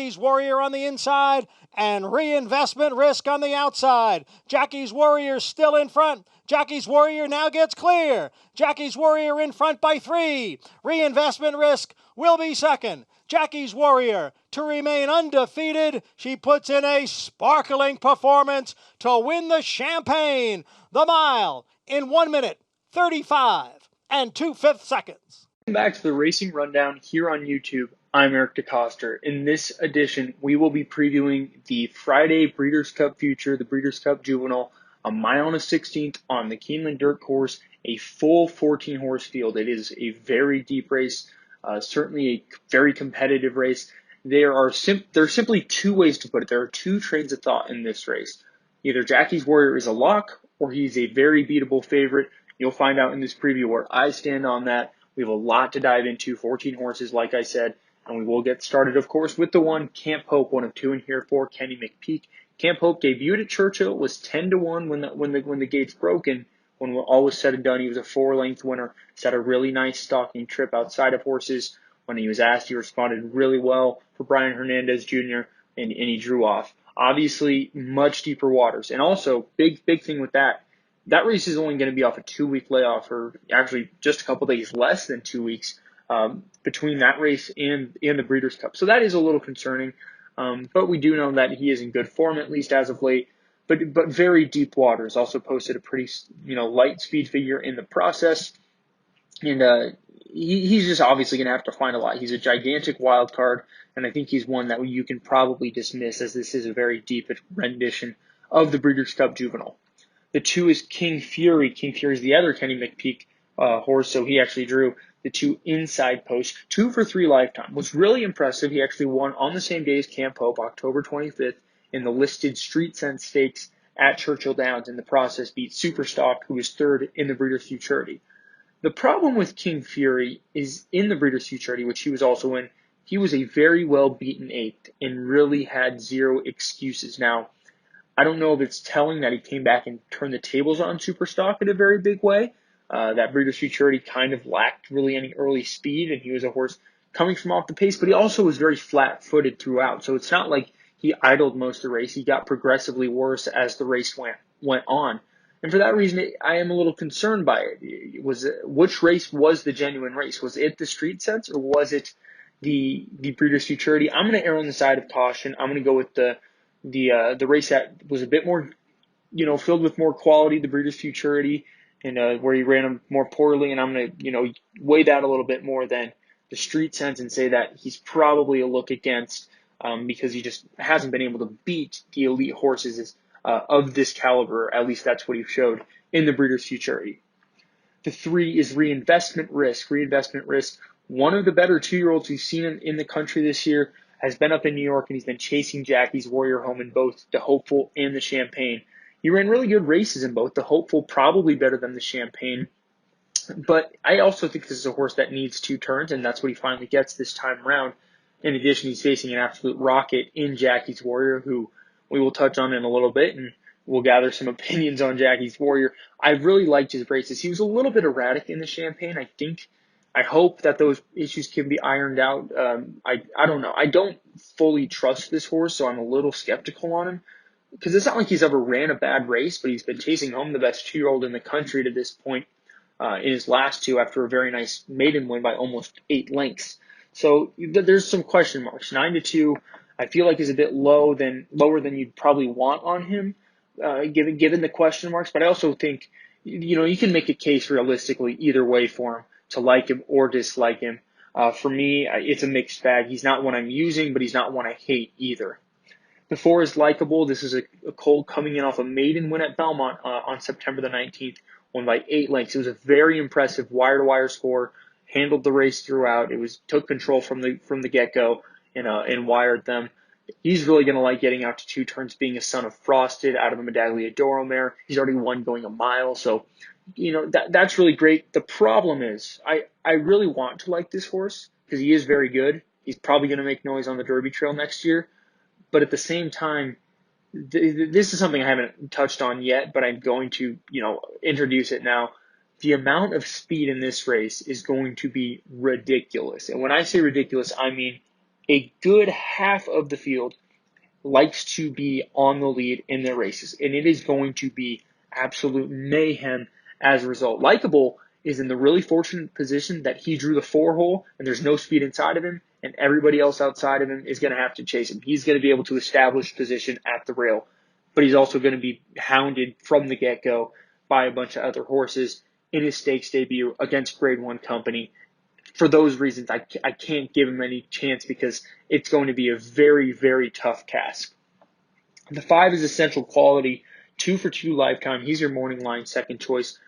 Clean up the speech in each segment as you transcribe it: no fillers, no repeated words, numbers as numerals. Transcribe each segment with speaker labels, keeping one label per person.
Speaker 1: Jackie's Warrior on the inside and Reinvestment Risk on the outside. Jackie's Warrior still in front. Jackie's Warrior now gets clear. Jackie's Warrior in front by 3. Reinvestment Risk will be second. Jackie's Warrior to remain undefeated. She puts in a sparkling performance to win the Champagne, the mile, in 1 minute, 35 and 2/5 seconds.
Speaker 2: Welcome back to the Racing Rundown here on YouTube. I'm Eric DeCoster. In this edition, we will be previewing the Friday Breeders' Cup Future, the Breeders' Cup Juvenile, a mile and a 16th on the Keeneland Dirt Course, a full 14-horse field. It is a very deep race, certainly a very competitive race. There's simply two ways to put it. There are two trains of thought in this race. Either Jackie's Warrior is a lock or he's a very beatable favorite. You'll find out in this preview where I stand on that. We have a lot to dive into, 14 horses, like I said, and we will get started, of course, with the one, Camp Hope, one of two in here for Kenny McPeak. Camp Hope debuted at Churchill, was 10-1 when the gates broke, and when all was said and done, he was a 4-length winner. He's had a really nice stalking trip outside of horses. When he was asked, he responded really well for Brian Hernandez Jr., and he drew off. Obviously, much deeper waters. And also, big thing with that race is only going to be off a 2-week layoff, or actually just a couple days less than 2 weeks between that race and the Breeders' Cup. So that is a little concerning. But we do know that he is in good form, at least as of late. But very deep waters. Also posted a pretty light speed figure in the process. And he's just obviously going to have to find a lot. He's a gigantic wild card, and I think he's one that you can probably dismiss, as this is a very deep rendition of the Breeders' Cup Juvenile. The 2 is King Fury. King Fury is the other Kenny McPeak horse, so he actually drew the 2 inside posts, 2 for 3 lifetime. What's really impressive, he actually won on the same day as Camp Hope, October 25th, in the listed Street Sense Stakes at Churchill Downs. In the process, beat Superstock, who was 3rd in the Breeders' Futurity. The problem with King Fury is in the Breeders' Futurity, which he was also in, he was a very well beaten 8th and really had zero excuses. Now, I don't know if it's telling that he came back and turned the tables on Superstock in a very big way. That Breeders' Futurity kind of lacked really any early speed, and he was a horse coming from off the pace, but he also was very flat-footed throughout. So it's not like he idled most of the race. He got progressively worse as the race went on. And for that reason, I am a little concerned by it. Which race was the genuine race? Was it the Street Sense, or was it the Breeders' Futurity? I'm going to err on the side of caution. I'm going to go with the race that was a bit more, filled with more quality, the Breeders' Futurity, and where he ran them more poorly. And I'm going to, weigh that a little bit more than the Street Sense and say that he's probably a look against because he just hasn't been able to beat the elite horses of this caliber. At least that's what he showed in the Breeders' Futurity. The 3 is Reinvestment Risk. Reinvestment Risk, one of the better 2-year-olds we've seen in the country this year, has been up in New York, and he's been chasing Jackie's Warrior home in both the Hopeful and the Champagne. He ran really good races in both. The Hopeful probably better than the Champagne. But I also think this is a horse that needs 2 turns, and that's what he finally gets this time around. In addition, he's facing an absolute rocket in Jackie's Warrior, who we will touch on in a little bit, and we'll gather some opinions on Jackie's Warrior. I really liked his races. He was a little bit erratic in the Champagne. I hope that those issues can be ironed out. I don't know. I don't fully trust this horse, so I'm a little skeptical on him. Because it's not like he's ever ran a bad race, but he's been chasing home the best 2-year-old in the country to this point in his last 2 after a very nice maiden win by almost 8 lengths. So there's some question marks. 9-2, I feel like is a bit lower than you'd probably want on him, given the question marks. But I also think, you can make a case realistically either way for him, to like him or dislike him. For me, it's a mixed bag. He's not one I'm using, but he's not one I hate either. The 4 is Likeable. This is a colt coming in off a maiden win at Belmont on September the 19th, won by 8 lengths. It was a very impressive wire-to-wire score. Handled the race throughout. Took control from the get-go and wired them. He's really going to like getting out to 2 turns, being a son of Frosted out of a Medaglia d'Oro mare. He's already won going a mile, so that's really great. The problem is I really want to like this horse because he is very good. He's probably going to make noise on the Derby Trail next year, but at the same time, this is something I haven't touched on yet, but I'm going to introduce it now. The amount of speed in this race is going to be ridiculous. And when I say ridiculous, I mean a good half of the field likes to be on the lead in their races, and it is going to be absolute mayhem as a result. Likeable is in the really fortunate position that he drew the 4-hole and there's no speed inside of him, and everybody else outside of him is going to have to chase him. He's going to be able to establish position at the rail, but he's also going to be hounded from the get-go by a bunch of other horses in his stakes debut against Grade 1 company. For those reasons, I can't give him any chance because it's going to be a very, very tough task. The 5 is Essential Quality, 2 for 2 lifetime. He's your morning line second choice.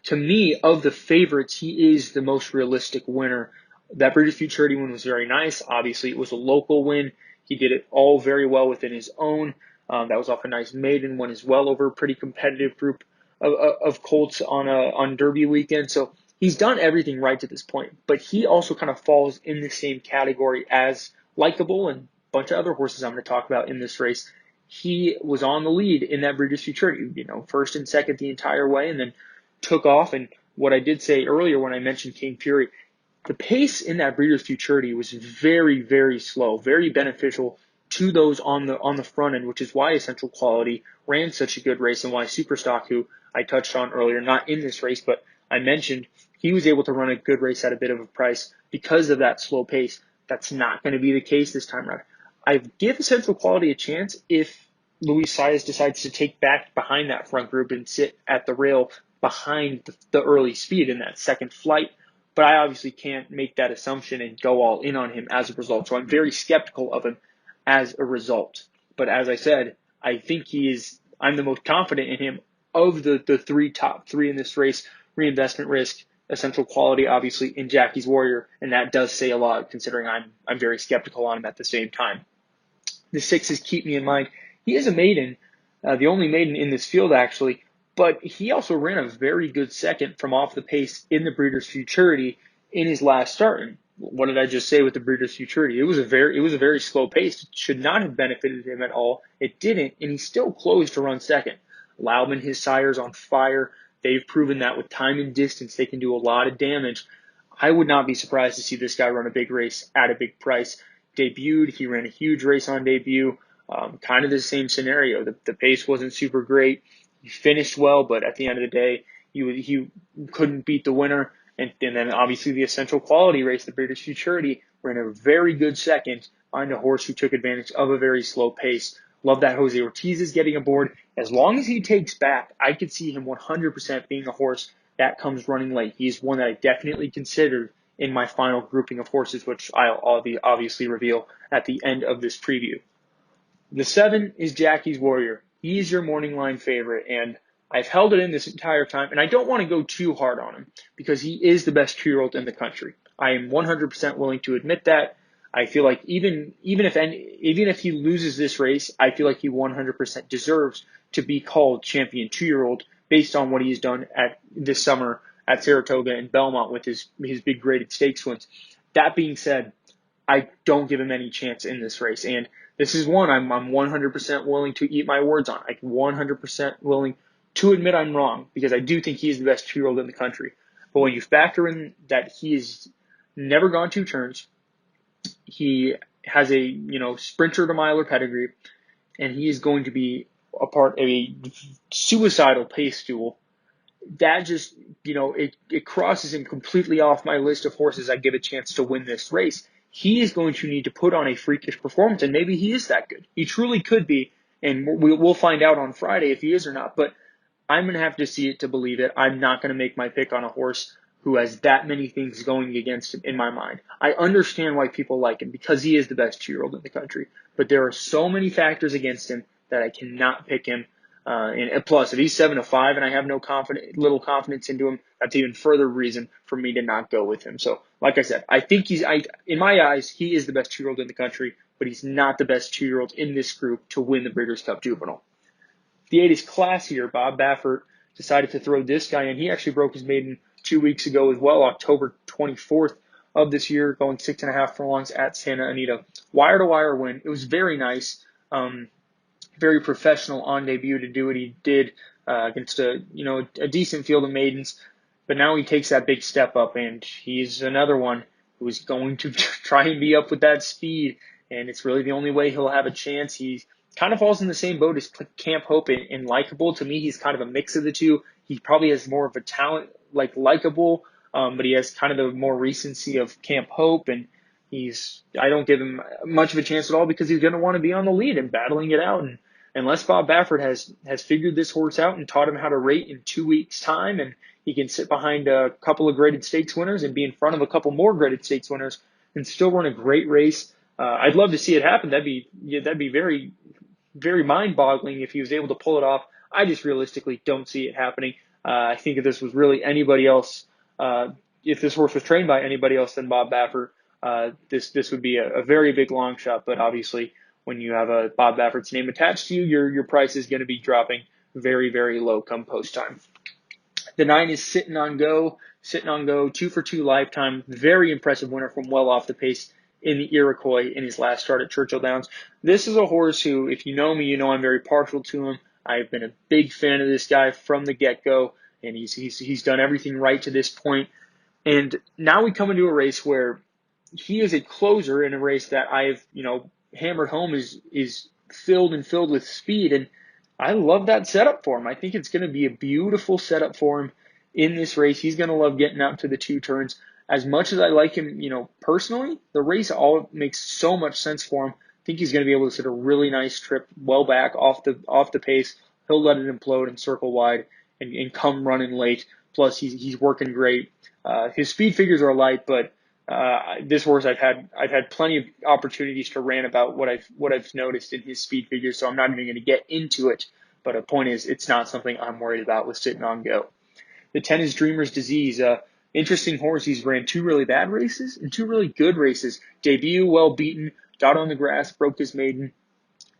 Speaker 2: To me, of the favorites, he is the most realistic winner. That Breeders' Futurity win was very nice. Obviously, it was a local win. He did it all very well within his own. That was off a nice maiden one as well over a pretty competitive group of colts on Derby weekend. So he's done everything right to this point, but he also kind of falls in the same category as Likeable and a bunch of other horses I'm going to talk about in this race. He was on the lead in that Breeders' Futurity, first and second the entire way, and then took off. And what I did say earlier when I mentioned King Fury, the pace in that Breeders' Futurity was very, very slow, very beneficial to those on the front end, which is why Essential Quality ran such a good race and why Superstock, who I touched on earlier, not in this race, but I mentioned, he was able to run a good race at a bit of a price because of that slow pace. That's not going to be the case this time around. I give Essential Quality a chance if Luis Saez decides to take back behind that front group and sit at the rail behind the early speed in that second flight. But I obviously can't make that assumption and go all in on him as a result. So I'm very skeptical of him as a result. But as I said, I think I'm the most confident in him of the top three in this race. Reinvestment Risk, Essential Quality, obviously, and Jackie's Warrior. And that does say a lot considering I'm very skeptical on him at the same time. The 6 is Keep Me in Mind. He is a maiden, the only maiden in this field actually, but he also ran a very good second from off the pace in the Breeders' Futurity in his last start. And what did I just say with the Breeders' Futurity? It was a very slow pace. It should not have benefited him at all. It didn't, and he still closed to run second. Loudman, his sire's on fire. They've proven that with time and distance, they can do a lot of damage. I would not be surprised to see this guy run a big race at a big price. Debuted, he ran a huge race on debut. Kind of the same scenario. The pace wasn't super great. He finished well, but at the end of the day, he couldn't beat the winner. And then obviously the Essential Quality race, the Breeders' Futurity, ran a very good second on a horse who took advantage of a very slow pace. Love that Jose Ortiz is getting aboard. As long as he takes back, I could see him 100% being a horse that comes running late. He's one that I definitely considered in my final grouping of horses, which I'll obviously reveal at the end of this preview. The 7 is Jackie's Warrior. He's your morning line favorite, and I've held it in this entire time, and I don't want to go too hard on him because he is the best 2-year-old in the country. I am 100% willing to admit that. I feel like even if he loses this race, I feel like he 100% deserves to be called champion 2-year-old based on what he's done at this summer at Saratoga and Belmont with his big graded stakes wins. That being said, I don't give him any chance in this race, and this is one I'm 100% willing to eat my words on. I'm 100% willing to admit I'm wrong because I do think he's the best 2-year-old in the country. But when you factor in that he's never gone 2 turns, he has a sprinter to miler pedigree, and he is going to be a part of a suicidal pace duel. That just it crosses him completely off my list of horses I give a chance to win this race. He is going to need to put on a freakish performance, and maybe he is that good. He truly could be, and we'll find out on Friday if he is or not. But I'm going to have to see it to believe it. I'm not going to make my pick on a horse who has that many things going against him in my mind. I understand why people like him because he is the best 2-year-old in the country. But there are so many factors against him that I cannot pick him. And plus, if he's 7-5 and I have little confidence into him, that's even further reason for me to not go with him. So, like I said, I think in my eyes, he is the best 2-year-old in the country, but he's not the best 2-year-old in this group to win the Breeders' Cup Juvenile. The 8 is Classier. Bob Baffert decided to throw this guy in. He actually broke his maiden 2 weeks ago as well, October 24th of this year, going 6.5 furlongs at Santa Anita. Wire-to-wire win. It was very nice. Very professional on debut to do what he did against a decent field of maidens. But now he takes that big step up, and he's another one who's going to try and be up with that speed, and it's really the only way he'll have a chance. He kind of falls in the same boat as Camp Hope and Likeable. To me, he's kind of a mix of the two. He probably has more of a talent like Likeable, but he has kind of the more recency of Camp Hope, and I don't give him much of a chance at all because he's going to want to be on the lead and battling it out. And unless Bob Baffert has figured this horse out and taught him how to rate in 2 weeks' time, and he can sit behind a couple of graded stakes winners and be in front of a couple more graded stakes winners and still run a great race, I'd love to see it happen. That'd be very, very mind-boggling if he was able to pull it off. I just realistically don't see it happening. I think if this was really anybody else, if this horse was trained by anybody else than Bob Baffert, this would be a very big long shot. But obviously, when you have a Bob Baffert's name attached to you, your price is going to be dropping very, very low come post time. The 9 is Sitting on Go, 2 for 2 lifetime. Very impressive winner from well off the pace in the Iroquois in his last start at Churchill Downs. This is a horse who, if you know me, you know I'm very partial to him. I've been a big fan of this guy from the get-go, and he's done everything right to this point. And now we come into a race where he is a closer in a race that I've, hammered home is filled with speed, and I love that setup for him. I think it's going to be a beautiful setup for him in this race. He's going to love getting out to the 2 turns. As much as I like him, personally, the race all makes so much sense for him. I think he's going to be able to sit a really nice trip well back off the pace. He'll let it implode and circle wide and come running late. Plus, he's working great. His speed figures are light, but this horse I've had plenty of opportunities to rant about what I've noticed in his speed figures, so I'm not even going to get into it. But the point is, it's not something I'm worried about with Sitting on Go. The 10 is Dreamer's Disease. Interesting horse. He's ran 2 really bad races and 2 really good races. Debut, well beaten. Got on the grass, broke his maiden.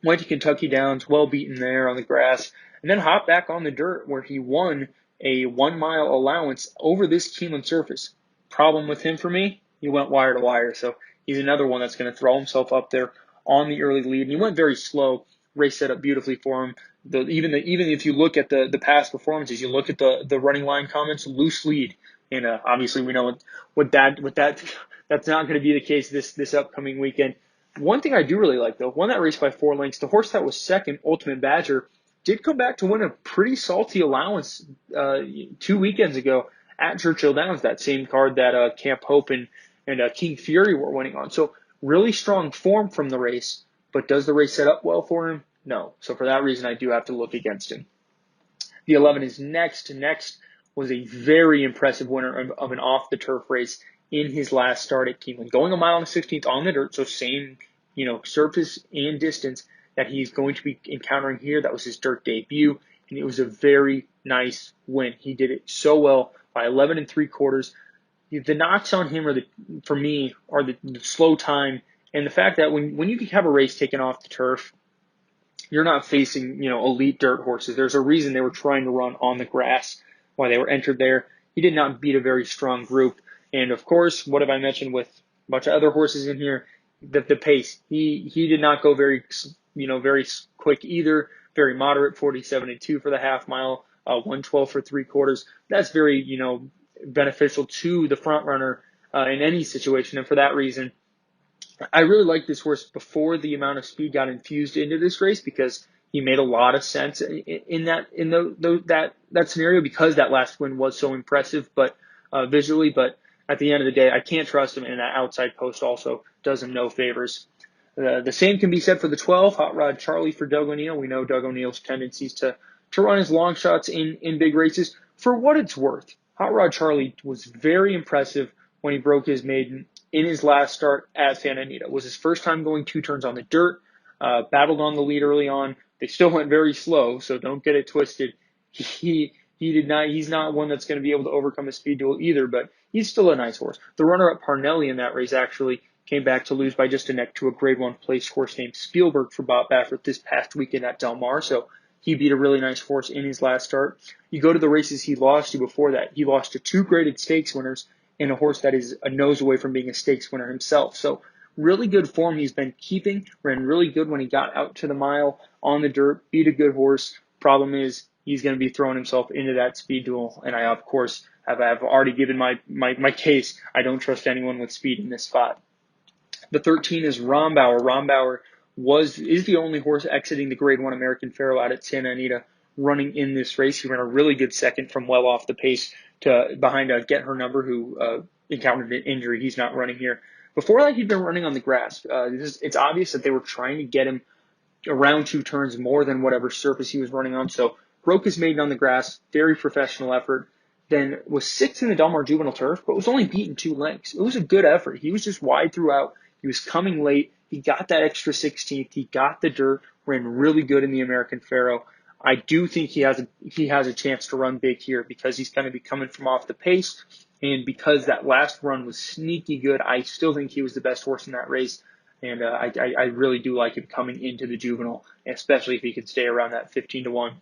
Speaker 2: Went to Kentucky Downs, well beaten there on the grass. And then hopped back on the dirt where he won a 1 mile allowance over this Keeneland surface. Problem with him for me, he went wire to wire. So he's another one that's going to throw himself up there on the early lead. And he went very slow. Race set up beautifully for him. Even if you look at the past performances, you look at the running line comments, loose lead. And obviously we know that's not going to be the case this upcoming weekend. One thing I do really like, though, won that race by 4 lengths. The horse that was second, Ultimate Badger, did come back to win a pretty salty allowance 2 weekends ago at Churchill Downs, that same card that Camp Hope and King Fury were winning on. So really strong form from the race, but does the race set up well for him? No. So for that reason, I do have to look against him. The 11 is Next. Next was a very impressive winner of an off-the-turf race in his last start at Keeneland. Going a mile and 16th on the dirt, so same, surface and distance that he's going to be encountering here. That was his dirt debut, and it was a very nice win. He did it so well by 11 3/4. The knocks on him for me are the slow time and the fact that when you have a race taken off the turf, you're not facing, elite dirt horses. There's a reason they were trying to run on the grass while they were entered there. He did not beat a very strong group. And of course, what have I mentioned with a bunch of other horses in here? The pace. He did not go very quick either. Very moderate, 47-2 for the half mile, 112 for 3/4. That's very, beneficial to the front runner in any situation. And for that reason, I really liked this horse before the amount of speed got infused into this race because he made a lot of sense in that scenario because that last win was so impressive, but visually. But at the end of the day, I can't trust him, and that outside post also does him no favors. The same can be said for the 12, Hot Rod Charlie for Doug O'Neill. We know Doug O'Neill's tendencies to run his long shots in big races. For what it's worth, Hot Rod Charlie was very impressive when he broke his maiden in his last start at Santa Anita. It was his first time going 2 turns on the dirt, battled on the lead early on. They still went very slow, so don't get it twisted. He's not one that's going to be able to overcome a speed duel either, but he's still a nice horse. The runner-up Parnelli in that race actually came back to lose by just a neck to a grade 1 place horse named Spielberg for Bob Baffert this past weekend at Del Mar, so he beat a really nice horse in his last start. You go to the races he lost to before that. He lost to 2 graded stakes winners and a horse that is a nose away from being a stakes winner himself. So really good form he's been keeping. Ran really good when he got out to the mile on the dirt, beat a good horse. Problem is he's going to be throwing himself into that speed duel. And I, of course, I've already given my case. I don't trust anyone with speed in this spot. The 13 is Rombauer. Rombauer is the only horse exiting the Grade 1 American Pharoah out at Santa Anita running in this race. He ran a really good second from well off the pace to behind Get Her Number, who encountered an injury. He's not running here. Before that, he'd been running on the grass. It's obvious that they were trying to get him around 2 turns more than whatever surface he was running on. So broke his maiden on the grass, very professional effort. Then was 6th in the Del Mar Juvenile Turf, but was only beaten 2 lengths. It was a good effort. He was just wide throughout. He was coming late. He got that extra 16th. He got the dirt. Ran really good in the American Pharoah. I do think he has a chance to run big here because he's going to be coming from off the pace, and because that last run was sneaky good. I still think he was the best horse in that race, and I really do like him coming into the Juvenile, especially if he can stay around that 15-1.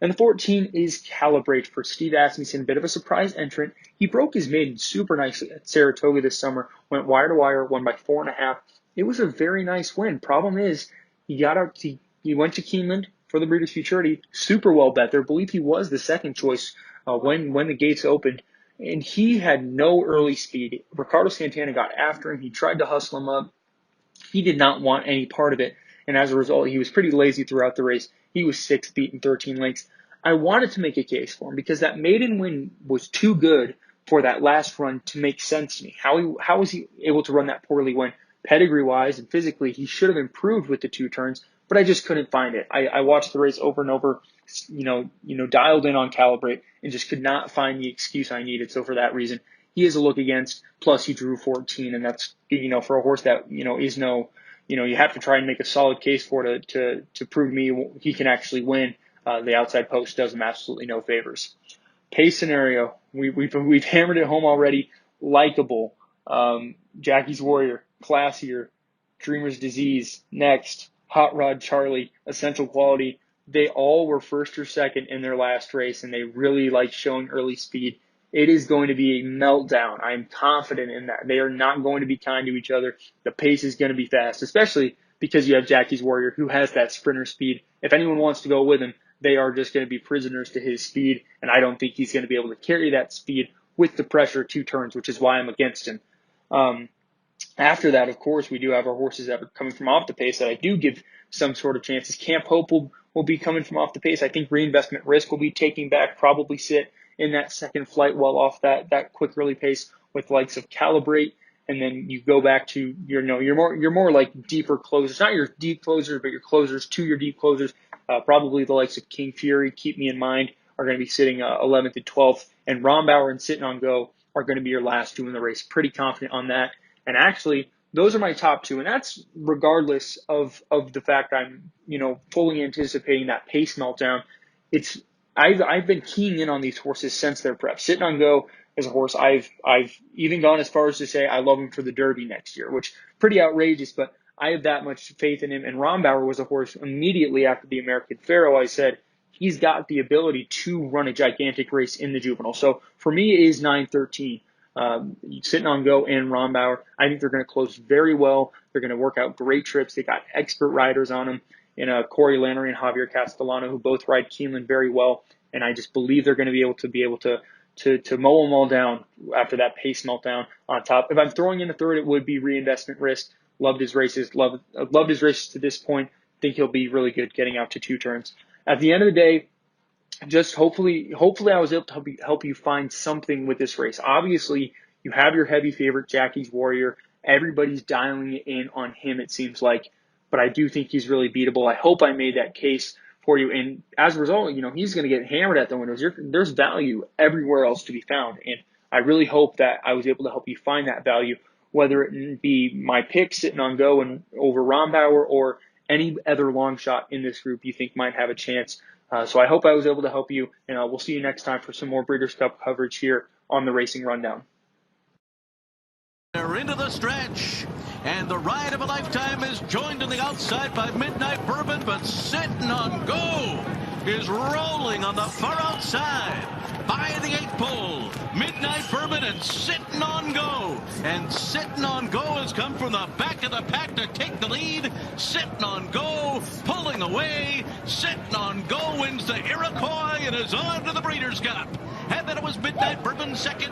Speaker 2: And the 14 is Calibrate for Steve Asmussen, a bit of a surprise entrant. He broke his maiden super nicely at Saratoga this summer, went wire to wire, won by 4.5. It was a very nice win. Problem is, he went to Keeneland for the Breeders' Futurity, super well bet there. I believe he was the second choice when the gates opened, and he had no early speed. Ricardo Santana got after him. He tried to hustle him up. He did not want any part of it, and as a result, he was pretty lazy throughout the race. He was 6th, beaten 13 lengths. I wanted to make a case for him because that maiden win was too good for that last run to make sense to me. How was he able to run that poorly when pedigree-wise and physically he should have improved with the 2 turns, but I just couldn't find it. I watched the race over and over, dialed in on Calibrate, and just could not find the excuse I needed. So for that reason, he is a look against. Plus, he drew 14, and that's for a horse that is no. You have to try and make a solid case for it to prove to me he can actually win. The outside post does him absolutely no favors. Pace scenario, we've hammered it home already. Likeable, Jackie's Warrior, Classier, Dreamer's Disease, Next, Hot Rod Charlie, Essential Quality. They all were first or second in their last race, and they really like showing early speed. It is going to be a meltdown. I am confident in that. They are not going to be kind to each other. The pace is going to be fast, especially because you have Jackie's Warrior, who has that sprinter speed. If anyone wants to go with him, they are just going to be prisoners to his speed, and I don't think he's going to be able to carry that speed with the pressure 2 turns, which is why I'm against him. After that, of course, we do have our horses that are coming from off the pace that I do give some sort of chances. Camp Hope will be coming from off the pace. I think Reinvestment Risk will be taking back, probably sit in that second flight well off that quick early pace with the likes of Calibrate. And then you go back to your more like deeper closers, not your deep closers, but your closers to your deep closers. Probably the likes of King Fury, Keep Me in Mind, are going to be sitting 11th and 12th, and Rombauer and Sitting on Go are going to be your last 2 in the race. Pretty confident on that. And actually, those are my top 2, and that's regardless of the fact I'm fully anticipating that pace meltdown. I've been keying in on these horses since their prep. Sitting on Go is a horse I've even gone as far as to say I love him for the Derby next year, which pretty outrageous, but I have that much faith in him. And Rombauer was a horse immediately after the American Pharoah. I said he's got the ability to run a gigantic race in the Juvenile. So for me, it is 9-13. Sitting on Go and Rombauer. I think they're going to close very well. They're going to work out great trips. They got expert riders on them in Corey Lannery and Javier Castellano, who both ride Keeneland very well. And I just believe they're going to be able to mow them all down after that pace meltdown on top. If I'm throwing in a third, it would be Reinvestment Risk. Loved his races to this point. Think he'll be really good getting out to 2 turns. At the end of the day, just hopefully I was able to help you find something with this race. Obviously, you have your heavy favorite, Jackie's Warrior. Everybody's dialing it in on him, it seems like. But I do think he's really beatable. I hope I made that case for you. And as a result, he's going to get hammered at the windows. There's value everywhere else to be found. And I really hope that I was able to help you find that value, whether it be my pick Sitting on Go and over Rombauer or any other long shot in this group you think might have a chance. So I hope I was able to help you, and we'll see you next time for some more Breeders' Cup coverage here on the Racing Rundown.
Speaker 3: They're into the stretch, and the ride of a lifetime is joined on the outside by Midnight Bourbon, but Sitting on Go is rolling on the far outside by the 8th pole. Midnight Bourbon and Sitting on Go. And Sitting on Go has come from the back of the pack to take the lead. Sitting on Go, pulling away. Sitting on Go wins the Iroquois and is on to the Breeders' Cup. And then it was Midnight Bourbon second.